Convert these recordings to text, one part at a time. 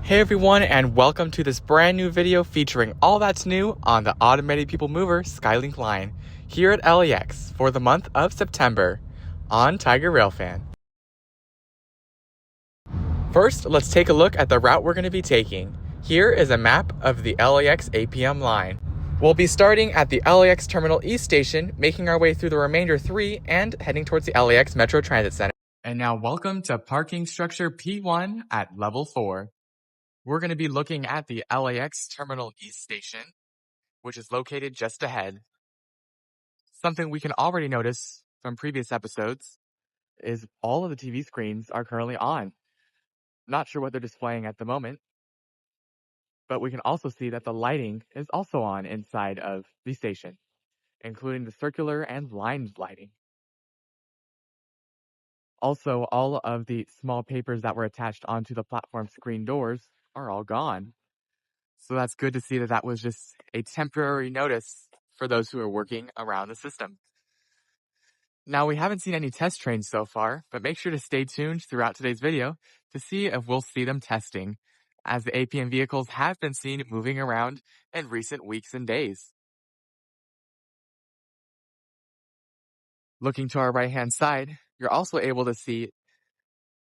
Hey everyone, and welcome to this brand new video featuring all that's new on the Automated People Mover Skylink line here at LAX for the month of September on Tiger Railfan. First, let's take a look at the route we're going to be taking. Here is a map of the LAX APM line. We'll be starting at the LAX Terminal East station, making our way through the remainder 3 and heading towards the LAX Metro Transit Center. And now welcome to parking structure P1 at level 4. We're going to be looking at the LAX Terminal East station, which is located just ahead. Something we can already notice from previous episodes is all of the TV screens are currently on. Not sure what they're displaying at the moment, but we can also see that the lighting is also on inside of the station, including the circular and lined lighting. Also, all of the small papers that were attached onto the platform screen doors are all gone. So that's good to see that that was just a temporary notice for those who are working around the system. Now, we haven't seen any test trains so far, but make sure to stay tuned throughout today's video to see if we'll see them testing, as the APM vehicles have been seen moving around in recent weeks and days. Looking to our right-hand side, you're also able to see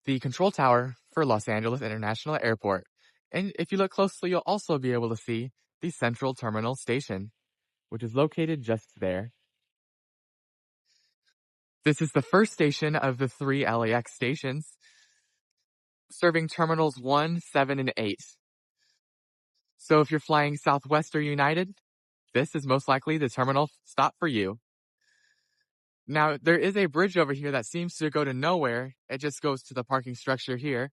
the control tower for Los Angeles International Airport. And if you look closely, you'll also be able to see the Central Terminal Station, which is located just there. This is the first station of the 3 LAX stations, serving terminals 1, 7, and 8. So if you're flying Southwest or United, this is most likely the terminal stop for you. Now, there is a bridge over here that seems to go to nowhere. It just goes to the parking structure here,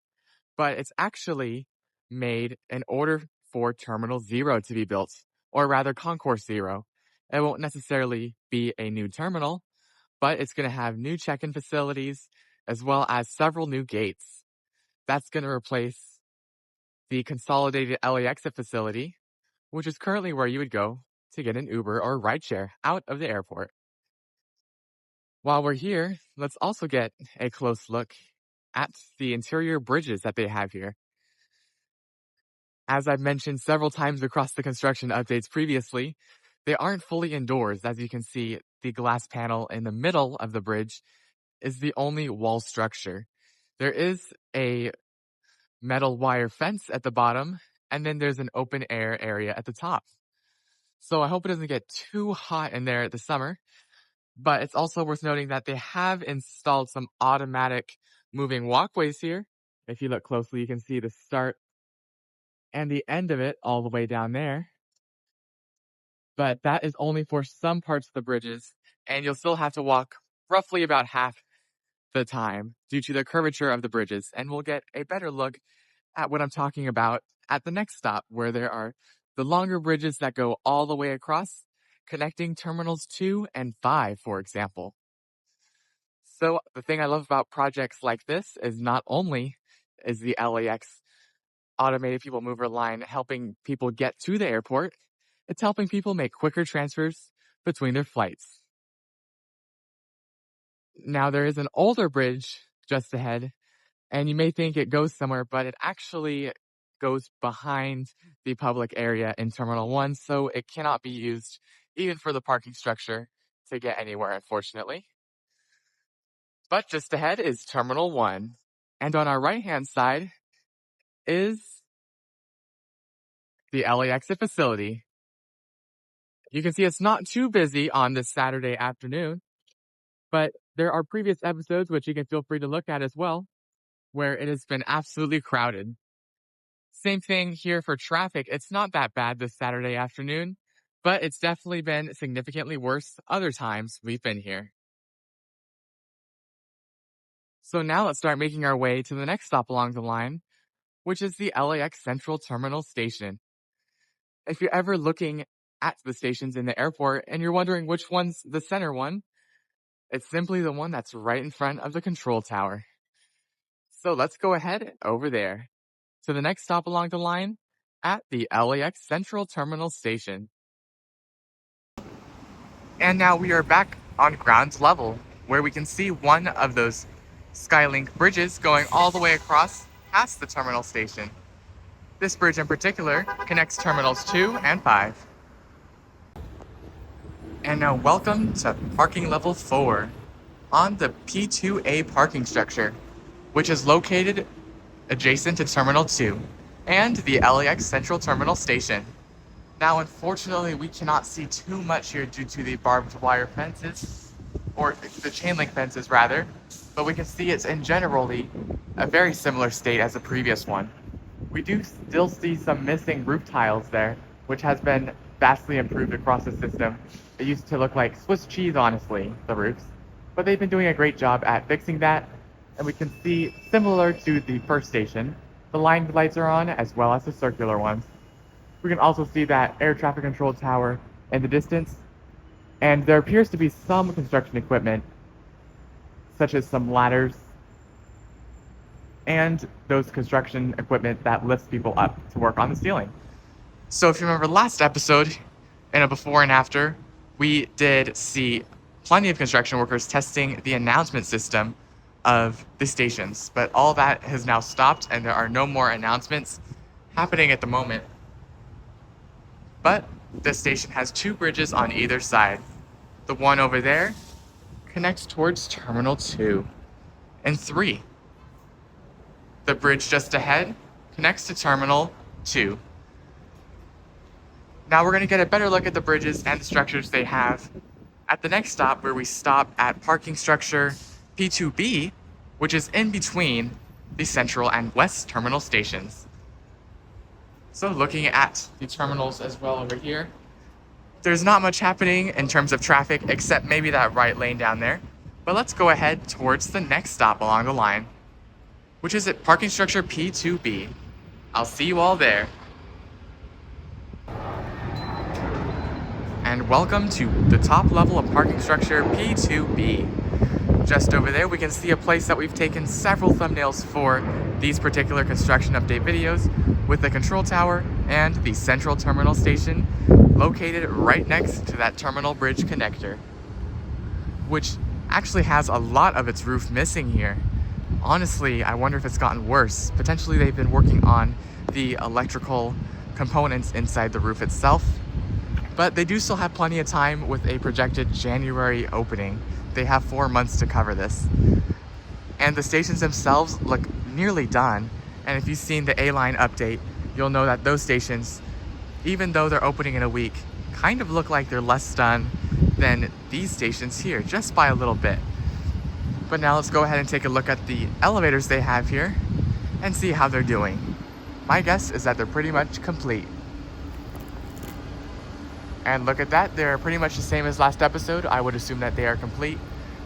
but it's actually made in order for Terminal 0 to be built, or rather Concourse 0. It won't necessarily be a new terminal, but it's going to have new check-in facilities as well as several new gates. That's going to replace the consolidated LAX facility, which is currently where you would go to get an Uber or rideshare out of the airport. While we're here, let's also get a close look at the interior bridges that they have here. As I've mentioned several times across the construction updates previously, they aren't fully indoors. As you can see, the glass panel in the middle of the bridge is the only wall structure. There is a metal wire fence at the bottom, and then there's an open air area at the top. So I hope it doesn't get too hot in there at the summer, but it's also worth noting that they have installed some automatic moving walkways here. If you look closely, you can see the start and the end of it all the way down there. But that is only for some parts of the bridges, and you'll still have to walk roughly about half the time due to the curvature of the bridges. And we'll get a better look at what I'm talking about at the next stop, where there are the longer bridges that go all the way across, connecting terminals 2 and 5, for example. So the thing I love about projects like this is not only is the LAX Automated People Mover line helping people get to the airport, it's helping people make quicker transfers between their flights. Now, there is an older bridge just ahead, and you may think it goes somewhere, but it actually goes behind the public area in Terminal 1, so it cannot be used even for the parking structure to get anywhere, unfortunately. But just ahead is Terminal 1, and on our right-hand side is the LAX facility. You can see it's not too busy on this Saturday afternoon, but there are previous episodes, which you can feel free to look at as well, where it has been absolutely crowded. Same thing here for traffic. It's not that bad this Saturday afternoon, but it's definitely been significantly worse other times we've been here. So now let's start making our way to the next stop along the line, which is the LAX Central Terminal Station. If you're ever looking at the stations in the airport and you're wondering which one's the center one, it's simply the one that's right in front of the control tower. So let's go ahead over there to the next stop along the line at the LAX Central Terminal Station. And now we are back on ground level, where we can see one of those Skylink bridges going all the way across past the terminal station. This bridge in particular connects terminals 2 and 5. And now welcome to parking level 4 on the P2A parking structure, which is located adjacent to Terminal 2 and the LAX Central Terminal Station. Now, unfortunately, we cannot see too much here due to the barbed wire fences, or the chain link fences rather, but we can see it's in generally a very similar state as the previous one. We do still see some missing roof tiles there, which has been vastly improved across the system. It used to look like Swiss cheese, honestly, the roofs, but they've been doing a great job at fixing that, and we can see, similar to the first station, the lined lights are on as well as the circular ones. We can also see that air traffic control tower in the distance, and there appears to be some construction equipment, such as some ladders, and those construction equipment that lifts people up to work on the ceiling. So if you remember last episode, in a before and after, we did see plenty of construction workers testing the announcement system of the stations, but all that has now stopped and there are no more announcements happening at the moment. But this station has 2 bridges on either side. The one over there connects towards Terminal 2 and 3. The bridge just ahead connects to Terminal 2. Now we're going to get a better look at the bridges and the structures they have at the next stop, where we stop at parking structure P2B, which is in between the Central and West Terminal stations. So looking at the terminals as well over here, there's not much happening in terms of traffic except maybe that right lane down there. But let's go ahead towards the next stop along the line, which is at parking structure P2B. I'll see you all there. And welcome to the top level of parking structure P2B. Just over there we can see a place that we've taken several thumbnails for these particular construction update videos, with the control tower and the central terminal station located right next to that terminal bridge connector, which actually has a lot of its roof missing here. Honestly, I wonder if it's gotten worse. Potentially they've been working on the electrical components inside the roof itself, but they do still have plenty of time with a projected January opening. They have 4 months to cover this. And the stations themselves look nearly done. And if you've seen the A-Line update, you'll know that those stations, even though they're opening in a week, kind of look like they're less done than these stations here, just by a little bit. But now let's go ahead and take a look at the elevators they have here and see how they're doing. My guess is that they're pretty much complete. And look at that, they're pretty much the same as last episode. I would assume that they are complete.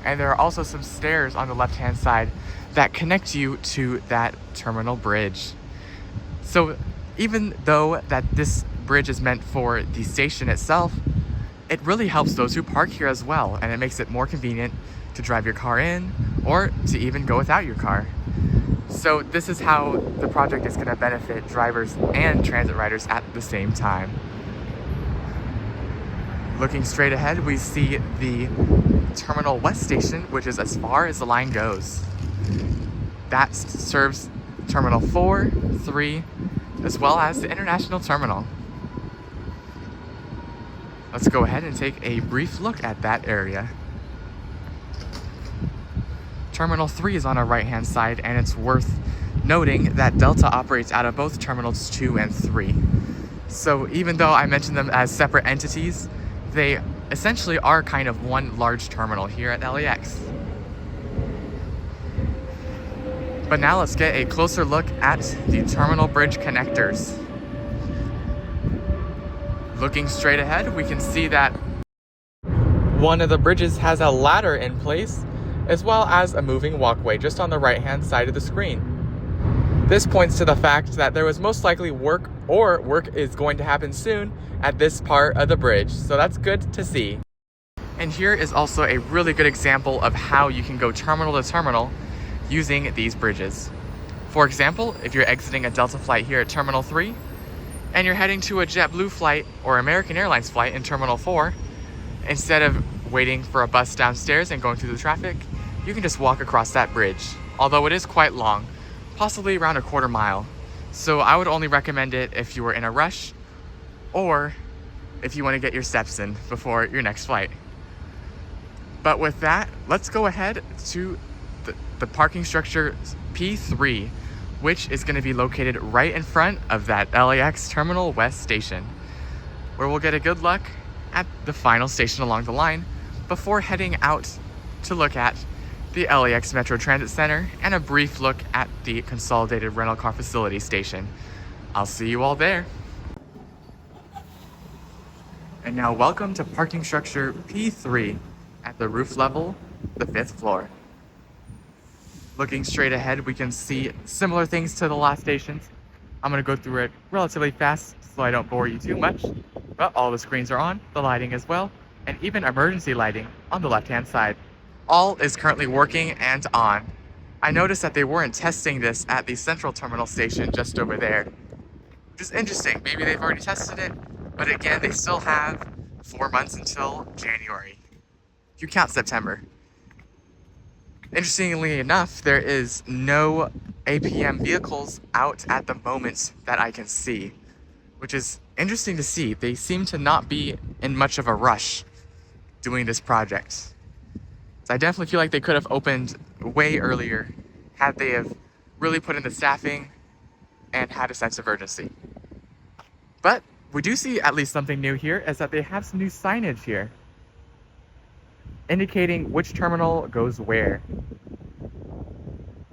And there are also some stairs on the left-hand side that connect you to that terminal bridge. So even though that this bridge is meant for the station itself, it really helps those who park here as well, and it makes it more convenient to drive your car in or to even go without your car. So this is how the project is going to benefit drivers and transit riders at the same time. Looking straight ahead, we see the Terminal West station, which is as far as the line goes. That serves Terminal 4, 3, as well as the International Terminal. Let's go ahead and take a brief look at that area. Terminal 3 is on our right-hand side, and it's worth noting that Delta operates out of both Terminals 2 and 3. So even though I mentioned them as separate entities, they essentially are kind of one large terminal here at LAX. But now let's get a closer look at the terminal bridge connectors. Looking straight ahead, we can see that one of the bridges has a ladder in place, as well as a moving walkway just on the right-hand side of the screen. This points to the fact that there was most likely work is going to happen soon at this part of the bridge, so that's good to see. And here is also a really good example of how you can go terminal to terminal using these bridges. For example, if you're exiting a Delta flight here at Terminal 3, and you're heading to a JetBlue flight or American Airlines flight in Terminal 4, instead of waiting for a bus downstairs and going through the traffic, you can just walk across that bridge, although it is quite long, possibly around a quarter mile. So I would only recommend it if you were in a rush or if you want to get your steps in before your next flight. But with that, let's go ahead to the parking structure P3, which is going to be located right in front of that LAX Terminal West station, where we'll get a good look at the final station along the line before heading out to look at the LAX Metro Transit Center and a brief look at the Consolidated Rental Car Facility station. I'll see you all there. And now welcome to parking structure P3 at the roof level, the 5th floor. Looking straight ahead, we can see similar things to the last stations. I'm going to go through it relatively fast so I don't bore you too much. But all the screens are on, the lighting as well, and even emergency lighting on the left-hand side. All is currently working and on. I noticed that they weren't testing this at the central terminal station just over there, which is interesting. Maybe they've already tested it, but again, they still have 4 months until January. If you count September. Interestingly enough, there is no APM vehicles out at the moment that I can see, which is interesting to see. They seem to not be in much of a rush doing this project. So I definitely feel like they could have opened way earlier had they have really put in the staffing and had a sense of urgency. But we do see at least something new here, is that they have some new signage here indicating which terminal goes where.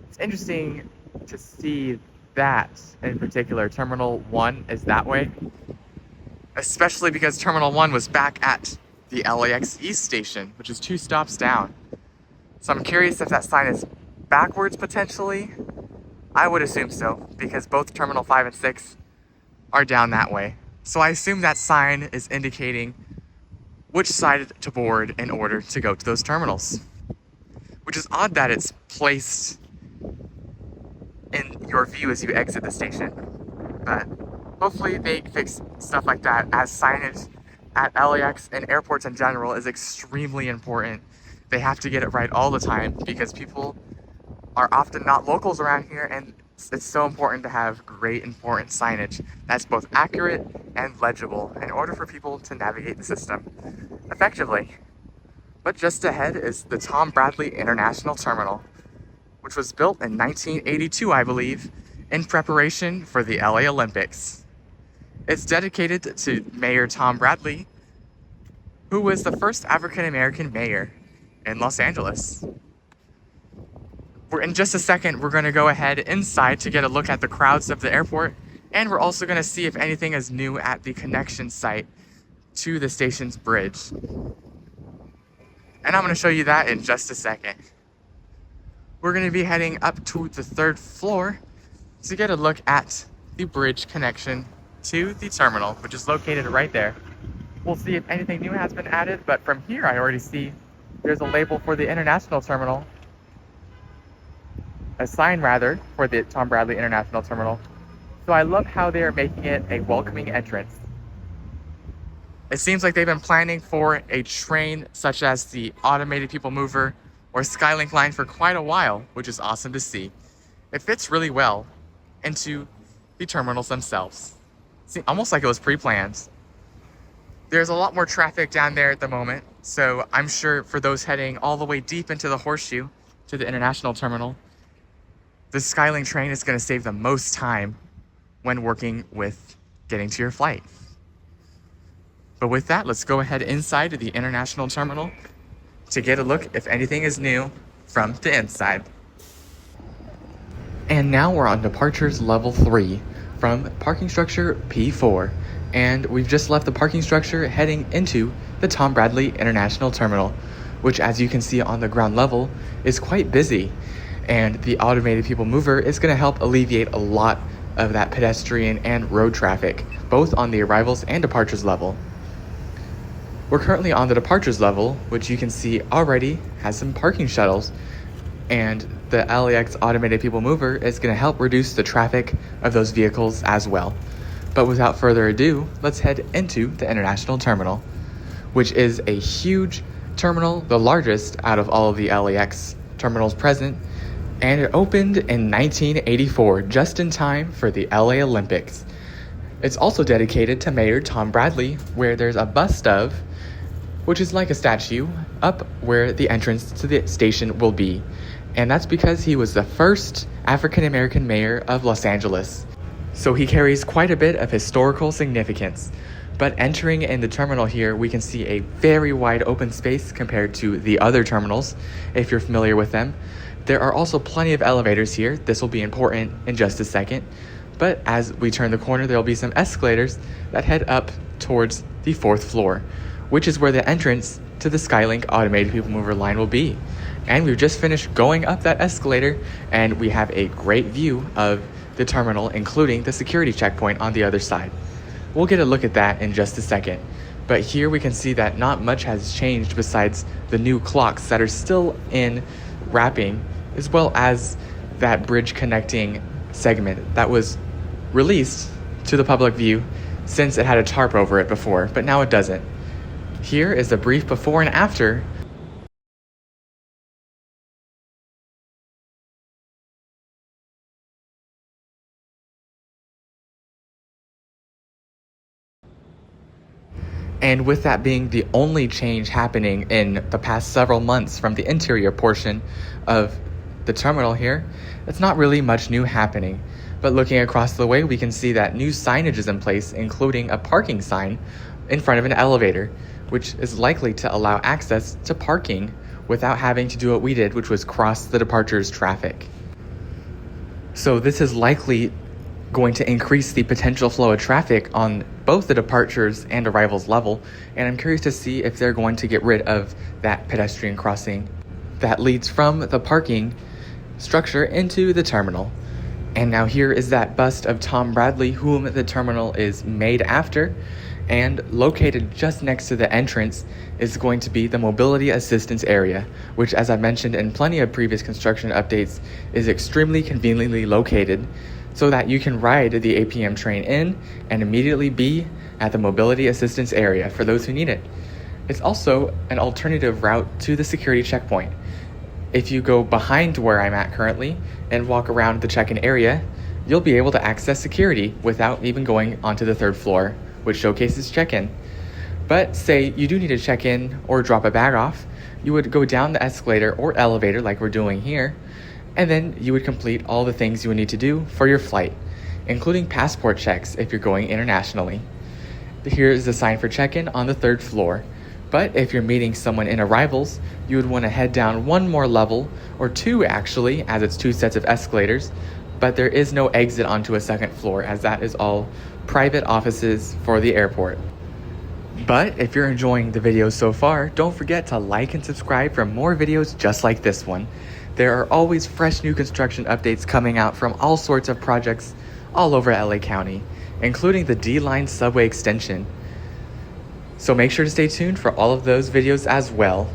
It's interesting to see that in particular. Terminal 1 is that way, especially because Terminal 1 was back at the LAX East station, which is 2 stops down. So I'm curious if that sign is backwards potentially. I would assume so, because both Terminal 5 and 6 are down that way. So I assume that sign is indicating which side to board in order to go to those terminals. Which is odd that it's placed in your view as you exit the station. But hopefully they fix stuff like that, as signage at LAX and airports in general is extremely important. They have to get it right all the time because people are often not locals around here, and it's so important to have great important signage that's both accurate and legible in order for people to navigate the system effectively. But just ahead is the Tom Bradley International Terminal, which was built in 1982, I believe, in preparation for the LA Olympics. It's dedicated to Mayor Tom Bradley, who was the first African-American mayor in Los Angeles. In just a second, we're going to go ahead inside to get a look at the crowds of the airport, and we're also going to see if anything is new at the connection site to the station's bridge. And I'm going to show you that in just a second. We're going to be heading up to the 3rd floor to get a look at the bridge connection to the terminal, which is located right there. We'll see if anything new has been added, but from here I already see there's a label for the International Terminal, a sign rather, for the Tom Bradley International Terminal. So I love how they are making it a welcoming entrance. It seems like they've been planning for a train such as the Automated People Mover or Skylink line for quite a while, which is awesome to see. It fits really well into the terminals themselves. See, almost like it was pre-planned. There's a lot more traffic down there at the moment, so I'm sure for those heading all the way deep into the horseshoe to the international terminal, the Skylink train is going to save the most time when working with getting to your flight. But with that, let's go ahead inside to the international terminal to get a look if anything is new from the inside. And now we're on departures level 3 from parking structure P4. And we've just left the parking structure heading into the Tom Bradley International Terminal, which, as you can see on the ground level, is quite busy. And the Automated People Mover is going to help alleviate a lot of that pedestrian and road traffic, both on the arrivals and departures level. We're currently on the departures level, which you can see already has some parking shuttles, and the LAX Automated People Mover is going to help reduce the traffic of those vehicles as well. But without further ado, let's head into the International Terminal, which is a huge terminal, the largest out of all of the LAX terminals present, And it opened in 1984, just in time for the LA Olympics. It's also dedicated to Mayor Tom Bradley, where there's a bust of, which is like a statue, up where the entrance to the station will be. And that's because he was the first African American mayor of Los Angeles. So he carries quite a bit of historical significance. But entering in the terminal here, we can see a very wide open space compared to the other terminals, if you're familiar with them. There are also plenty of elevators here. This will be important in just a second. But as we turn the corner, there will be some escalators that head up towards the 4th floor, which is where the entrance to the Skylink Automated People Mover line will be. And we've just finished going up that escalator, and we have a great view of the terminal, including the security checkpoint on the other side. We'll get a look at that in just a second. But here we can see that not much has changed besides the new clocks that are still in wrapping, as well as that bridge connecting segment that was released to the public view since it had a tarp over it before, but now it doesn't. Here is a brief before and after. And with that being the only change happening in the past several months from the interior portion of the terminal here, it's not really much new happening. But looking across the way, we can see that new signage is in place, including a parking sign in front of an elevator, which is likely to allow access to parking without having to do what we did, which was cross the departures traffic. So this is likely going to increase the potential flow of traffic on both the departures and arrivals level, and I'm curious to see if they're going to get rid of that pedestrian crossing that leads from the parking structure into the terminal. And now here is that bust of Tom Bradley, whom the terminal is made after, and located just next to the entrance is going to be the mobility assistance area, which, as I mentioned in plenty of previous construction updates, is extremely conveniently located so that you can ride the APM train in and immediately be at the mobility assistance area for those who need it. It's also an alternative route to the security checkpoint. If you go behind where I'm at currently and walk around the check-in area, you'll be able to access security without even going onto the 3rd floor, which showcases check-in. But say you do need to check in or drop a bag off, you would go down the escalator or elevator like we're doing here, and then you would complete all the things you would need to do for your flight, including passport checks if you're going internationally. Here is the sign for check-in on the 3rd floor. But if you're meeting someone in arrivals, you would want to head down one more level, or 2 actually, as it's 2 sets of escalators, but there is no exit onto a 2nd floor, as that is all private offices for the airport. But if you're enjoying the video so far, don't forget to like and subscribe for more videos just like this one. There are always fresh new construction updates coming out from all sorts of projects all over LA County, including the D-Line subway extension. So make sure to stay tuned for all of those videos as well.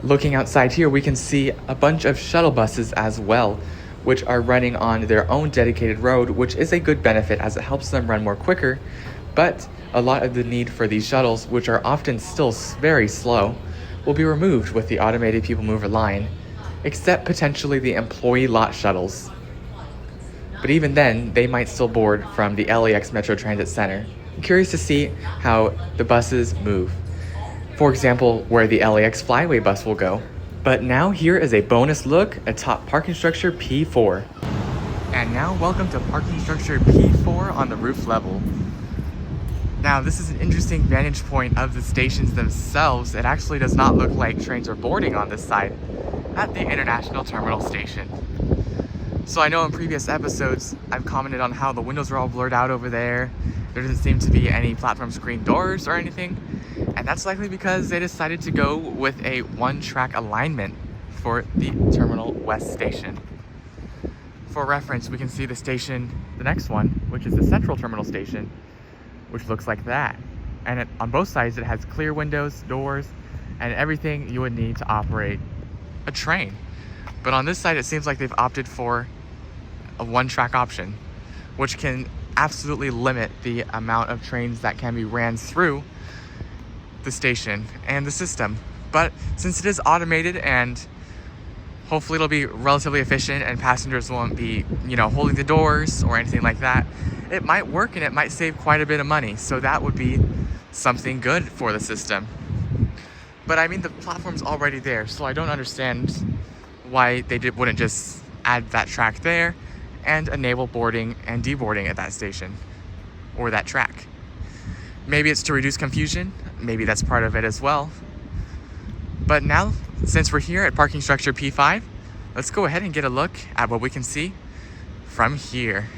Looking outside here, we can see a bunch of shuttle buses as well, which are running on their own dedicated road, which is a good benefit as it helps them run more quicker. But a lot of the need for these shuttles, which are often still very slow, will be removed with the Automated People Mover line, except potentially the employee lot shuttles. But even then, they might still board from the LAX Metro Transit Center. I'm curious to see how the buses move. For example, where the LAX Flyway bus will go. But now here is a bonus look atop parking structure P4. And now welcome to parking structure P4 on the roof level. Now this is an interesting vantage point of the stations themselves. It actually does not look like trains are boarding on this side at the International Terminal Station. So I know in previous episodes I've commented on how the windows are all blurred out over there. There doesn't seem to be any platform screen doors or anything. And that's likely because they decided to go with a one-track alignment for the Terminal West station. For reference, we can see the station, the next one, which is the Central Terminal Station, which looks like that. And on both sides, it has clear windows, doors, and everything you would need to operate a train. But on this side, it seems like they've opted for a one-track option, which can absolutely limit the amount of trains that can be ran through the station and the system. But since it is automated and Hopefully it'll be relatively efficient and passengers won't be, holding the doors or anything like that. It might work and it might save quite a bit of money, so that would be something good for the system. But I mean, the platform's already there, so I don't understand why they wouldn't just add that track there and enable boarding and deboarding at that station or that track. Maybe it's to reduce confusion, maybe that's part of it as well. But now, since we're here at parking structure P5, let's go ahead and get a look at what we can see from here.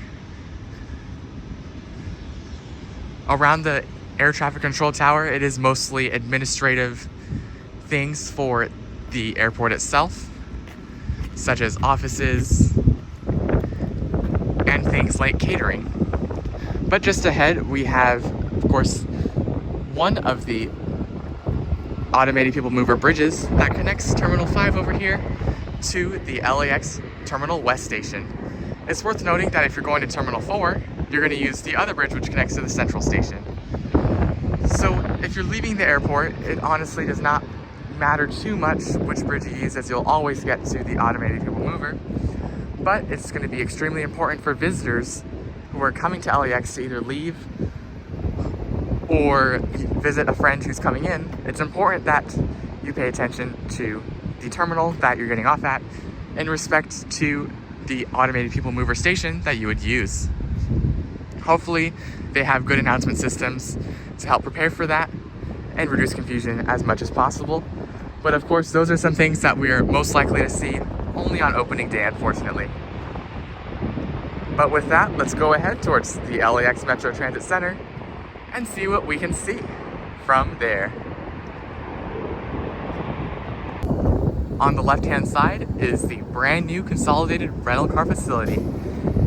Around the air traffic control tower, it is mostly administrative things for the airport itself, such as offices and things like catering. But just ahead, we have, of course, one of the automated people mover bridges that connects Terminal 5 over here to the LAX Terminal West station. It's worth noting that if you're going to Terminal 4, you're going to use the other bridge which connects to the Central station. So if you're leaving the airport, it honestly does not matter too much which bridge you use, as you'll always get to the automated people mover. But it's going to be extremely important for visitors who are coming to LAX to either leave or visit a friend who's coming in. It's important that you pay attention to the terminal that you're getting off at in respect to the automated people mover station that you would use. Hopefully they have good announcement systems to help prepare for that and reduce confusion as much as possible. But of course, those are some things that we are most likely to see only on opening day, unfortunately. But with that, let's go ahead towards the LAX Metro Transit Center and see what we can see from there. On the left-hand side is the brand new consolidated rental car facility,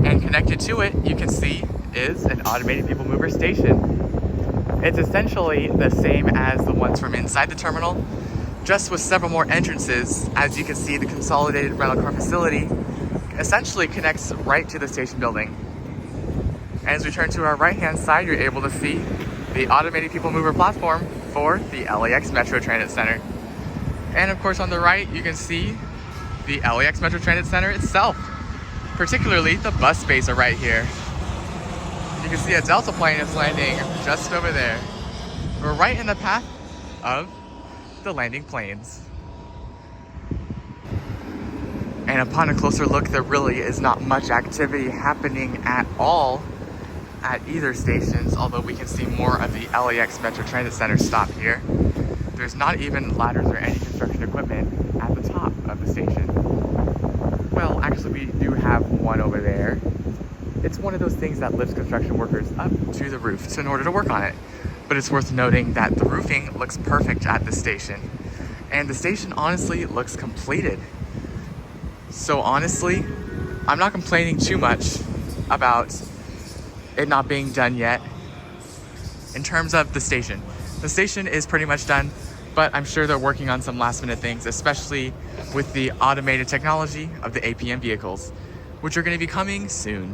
and connected to it, you can see, is an automated people mover station. It's essentially the same as the ones from inside the terminal, just with several more entrances. As you can see, the consolidated rental car facility essentially connects right to the station building. And as we turn to our right-hand side, you're able to see the automated people mover platform for the LAX Metro Transit Center. And of course, on the right, you can see the LAX Metro Transit Center itself. Particularly, the bus bays are right here. You can see a Delta plane is landing just over there. We're right in the path of the landing planes. And upon a closer look, there really is not much activity happening at all at either stations, although we can see more of the LAX Metro Transit Center stop here. There's not even ladders or any construction equipment at the top of the station. Well, actually, we do have one over there. It's one of those things that lifts construction workers up to the roof in order to work on it. But it's worth noting that the roofing looks perfect at the station. And the station honestly looks completed. So honestly, I'm not complaining too much about it not being done yet in terms of the station. The station is pretty much done, but I'm sure they're working on some last minute things, especially with the automated technology of the APM vehicles, which are going to be coming soon.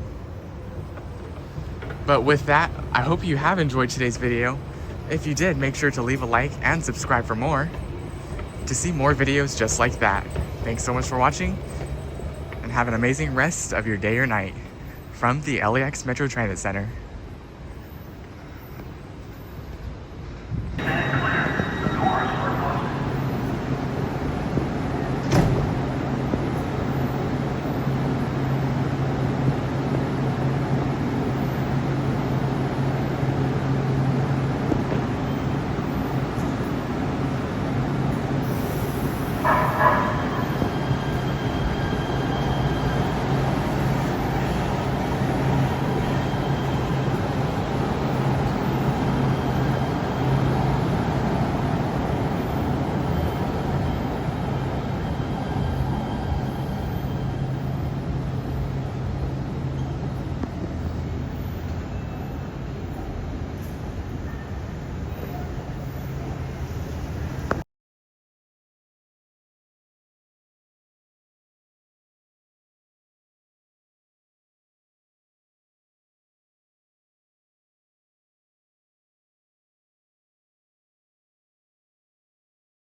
But with that, I hope you have enjoyed today's video. If you did, make sure to leave a like and subscribe for more to see more videos just like that. Thanks so much for watching, and have an amazing rest of your day or night from the LAX Metro Transit Center.